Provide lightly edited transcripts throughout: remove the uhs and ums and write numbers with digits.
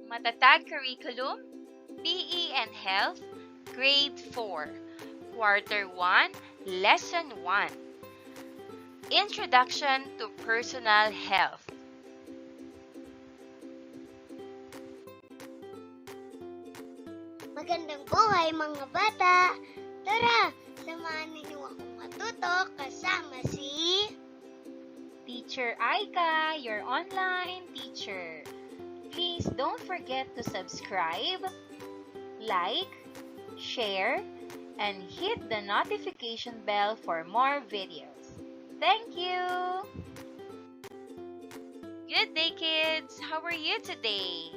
Matatag Curriculum, PE and Health, Grade 4, Quarter 1, Lesson 1. Introduction to Personal Health. Magandang buhay mga bata! Tara, samahan ninyo akong matuto kasama si Teacher Aika, your online teacher. Please don't forget to subscribe, like, share, and hit the notification bell for more videos. Thank you! Good day, kids! How are you today?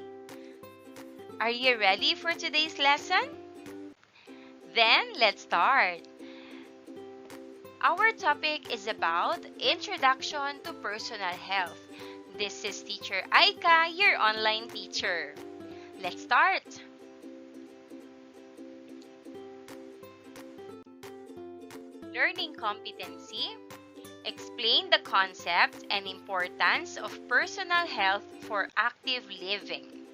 Are you ready for today's lesson? Then, let's start. Our topic is about Introduction to Personal Health. This is Teacher Aika, your online teacher. Let's start. Learning competency. Explain the concept and importance of personal health for active living.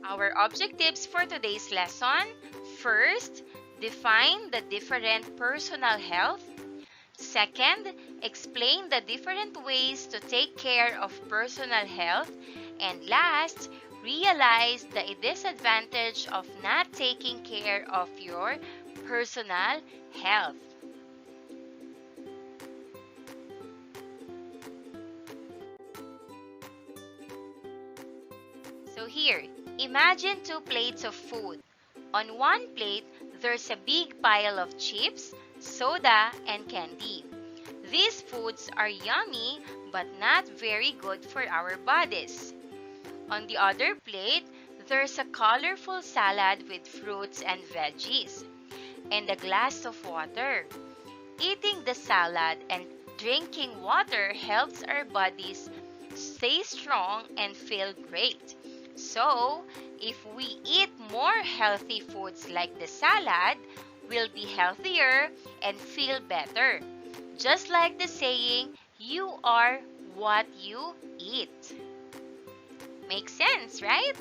Our objectives for today's lesson: first, define the different personal health. Second, explain the different ways to take care of personal health. And last, realize the disadvantage of not taking care of your personal health. So here, imagine two plates of food. On one plate, there's a big pile of chips, soda, and candy. These foods are yummy but not very good for our bodies. On the other plate, there's a colorful salad with fruits and veggies, and a glass of water. Eating the salad and drinking water helps our bodies stay strong and feel great. So, if we eat more healthy foods like the salad, we'll be healthier and feel better. Just like the saying, you are what you eat. Makes sense, right?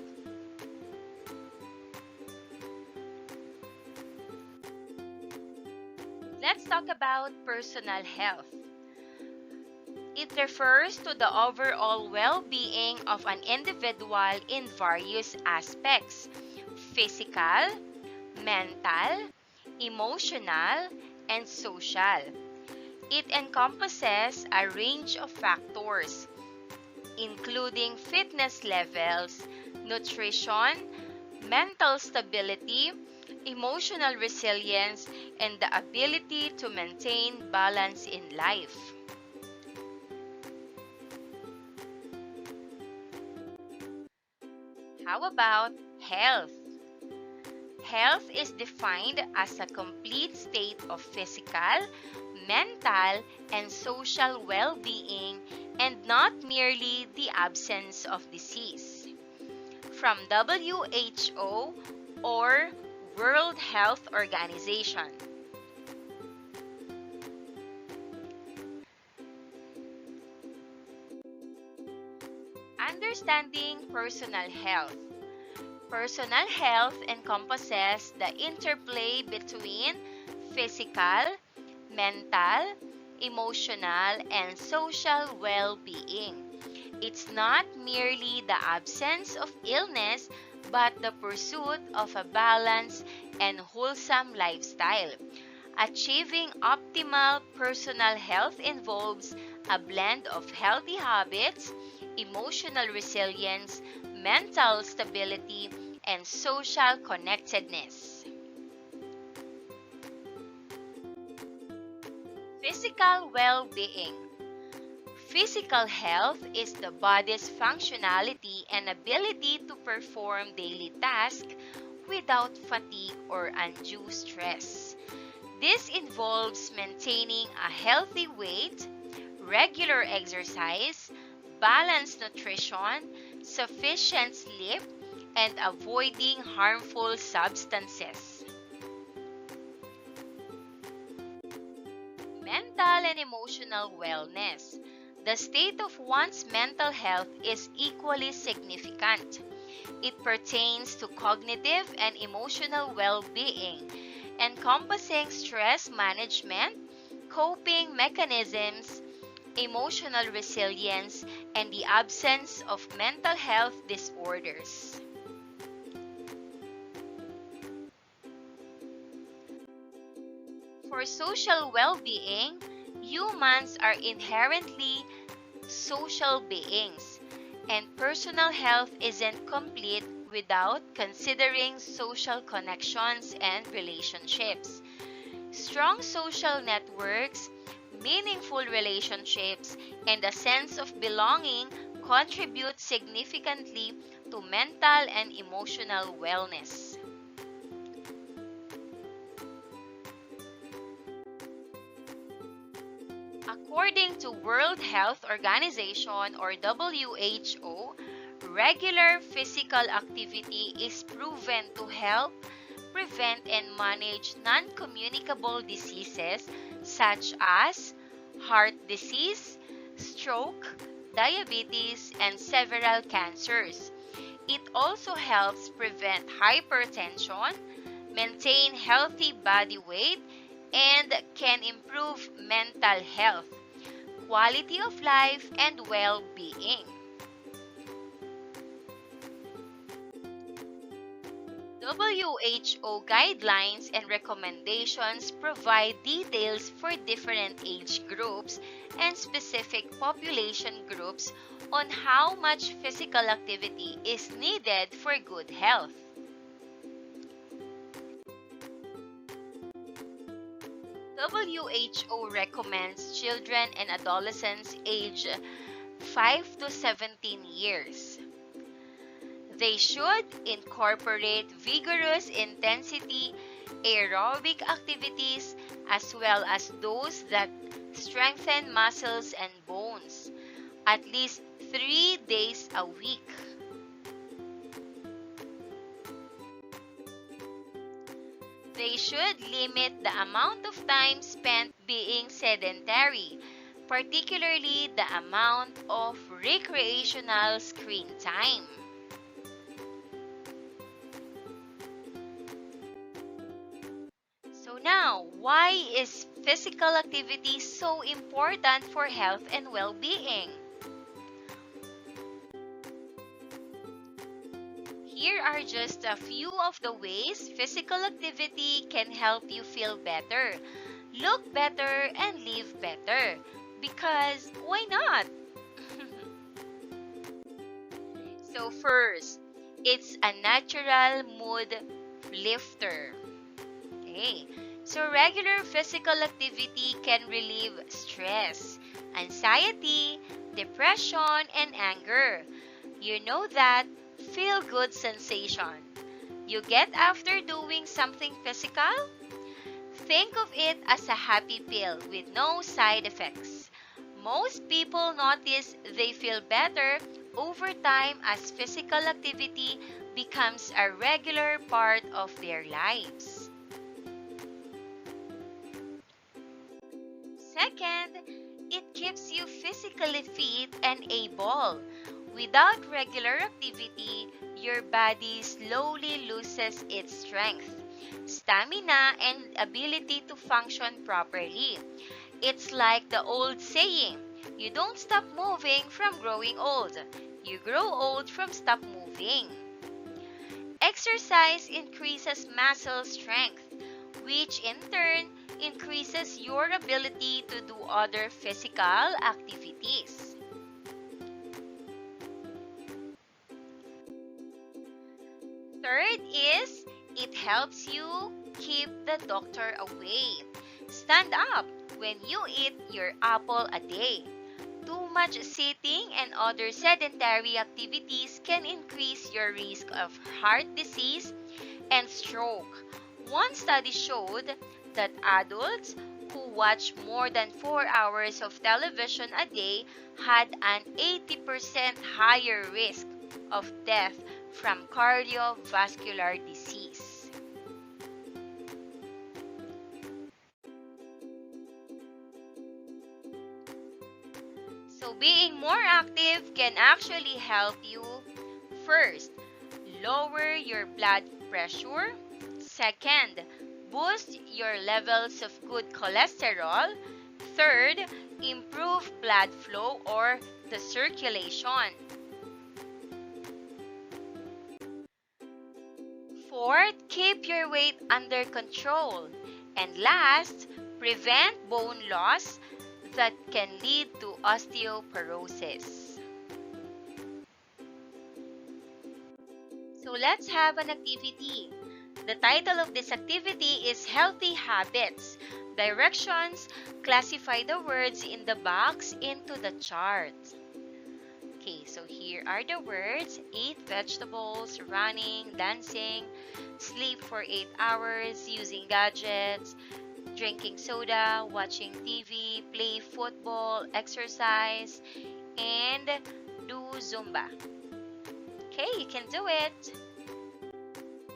Let's talk about personal health. It refers to the overall well-being of an individual in various aspects: physical, mental, emotional, and social. It encompasses a range of factors, including fitness levels, nutrition, mental stability, emotional resilience, and the ability to maintain balance in life. How about health? Health is defined as a complete state of physical, mental, and social well-being, and not merely the absence of disease. From WHO or World Health Organization. Understanding personal health. Personal health encompasses the interplay between physical, mental, emotional, and social well-being. It's not merely the absence of illness, but the pursuit of a balanced and wholesome lifestyle. Achieving optimal personal health involves a blend of healthy habits, emotional resilience, mental stability, and social connectedness. Physical well-being. Physical health is the body's functionality and ability to perform daily tasks without fatigue or undue stress. This involves maintaining a healthy weight, regular exercise, balanced nutrition, sufficient sleep, and avoiding harmful substances. Mental and emotional wellness. the state of one's mental health is equally significant. It pertains to cognitive and emotional well-being, encompassing stress management, coping mechanisms, emotional resilience, and the absence of mental health disorders. For social well-being, humans are inherently social beings, and personal health isn't complete without considering social connections and relationships. Strong social networks, meaningful relationships, and a sense of belonging contribute significantly to mental and emotional wellness. According to World Health Organization or WHO, regular physical activity is proven to help prevent and manage non-communicable diseases such as heart disease, stroke, diabetes, and several cancers. It also helps prevent hypertension, maintain healthy body weight, and can improve mental health, quality of life, and well-being. WHO guidelines and recommendations provide details for different age groups and specific population groups on how much physical activity is needed for good health. WHO recommends children and adolescents aged 5 to 17 years. They should incorporate vigorous intensity aerobic activities as well as those that strengthen muscles and bones at least 3 days a week. They should limit the amount of time spent being sedentary, particularly the amount of recreational screen time. So now, why is physical activity so important for health and well-being? Here are just a few of the ways physical activity can help you feel better, look better, and live better. Because why not? So first, it's a natural mood lifter. Okay. So regular physical activity can relieve stress, anxiety, depression, and anger. You know that feel-good sensation you get after doing something physical? Think of it as a happy pill with no side effects. Most people notice they feel better over time as physical activity becomes a regular part of their lives. Second, it keeps you physically fit and able. Without regular activity, your body slowly loses its strength, stamina, and ability to function properly. It's like the old saying, you don't stop moving from growing old. You grow old from stop moving. Exercise increases muscle strength, which in turn increases your ability to do other physical activities. Third is, it helps you keep the doctor away. Stand up when you eat your apple a day. Too much sitting and other sedentary activities can increase your risk of heart disease and stroke. One study showed that adults who watch more than 4 hours of television a day had an 80% higher risk of death from cardiovascular disease. So being more active can actually help you. First, lower your blood pressure. Second, boost your levels of good cholesterol. Third, improve blood flow or the circulation. Fourth, keep your weight under control. And last, prevent bone loss that can lead to osteoporosis. So let's have an activity. The title of this activity is Healthy Habits. Directions: classify the words in the box into the chart. Okay, so here are the words: eat vegetables, running, dancing, sleep for 8 hours, using gadgets, drinking soda, watching TV, play football, exercise, and do Zumba. Okay, you can do it.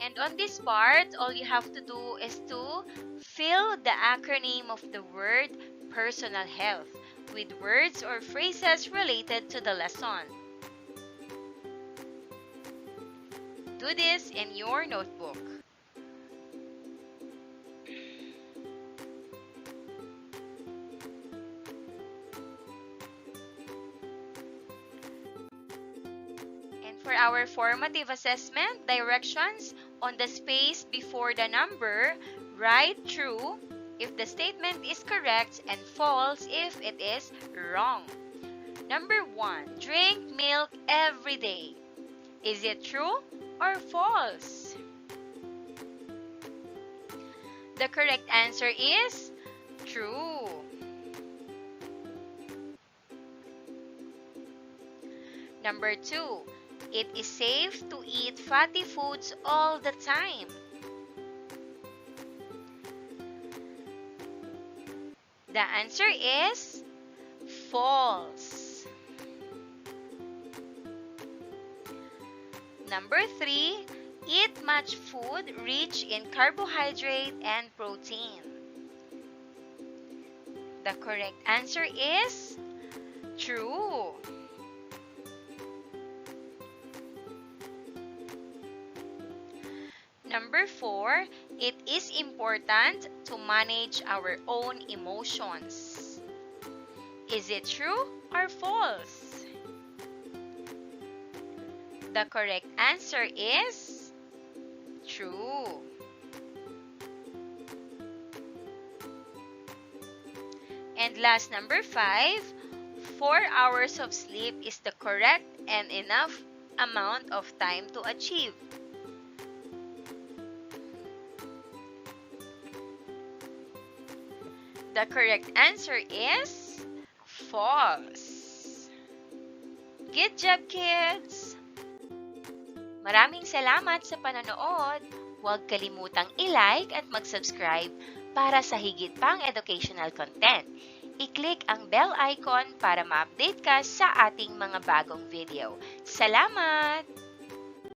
And on this part, all you have to do is to fill the acronym of the word personal health with words or phrases related to the lesson. Do this in your notebook. And for our formative assessment, directions: on the space before the number, write true if the statement is correct and false if it is wrong. Number 1, drink milk every day. Is it true or false? The correct answer is true. Number 2, it is safe to eat fatty foods all the time. The answer is false. Number 3, eat much food rich in carbohydrate and protein. The correct answer is true. Number 4, it is important to manage our own emotions. Is it true or false? The correct answer is true. And last, number 5, 4 hours of sleep is the correct and enough amount of time to achieve. The correct answer is false. Good job, kids! Maraming salamat sa panonood. Huwag kalimutang i-like at mag-subscribe para sa higit pang educational content. I-click ang bell icon para ma-update ka sa ating mga bagong video. Salamat!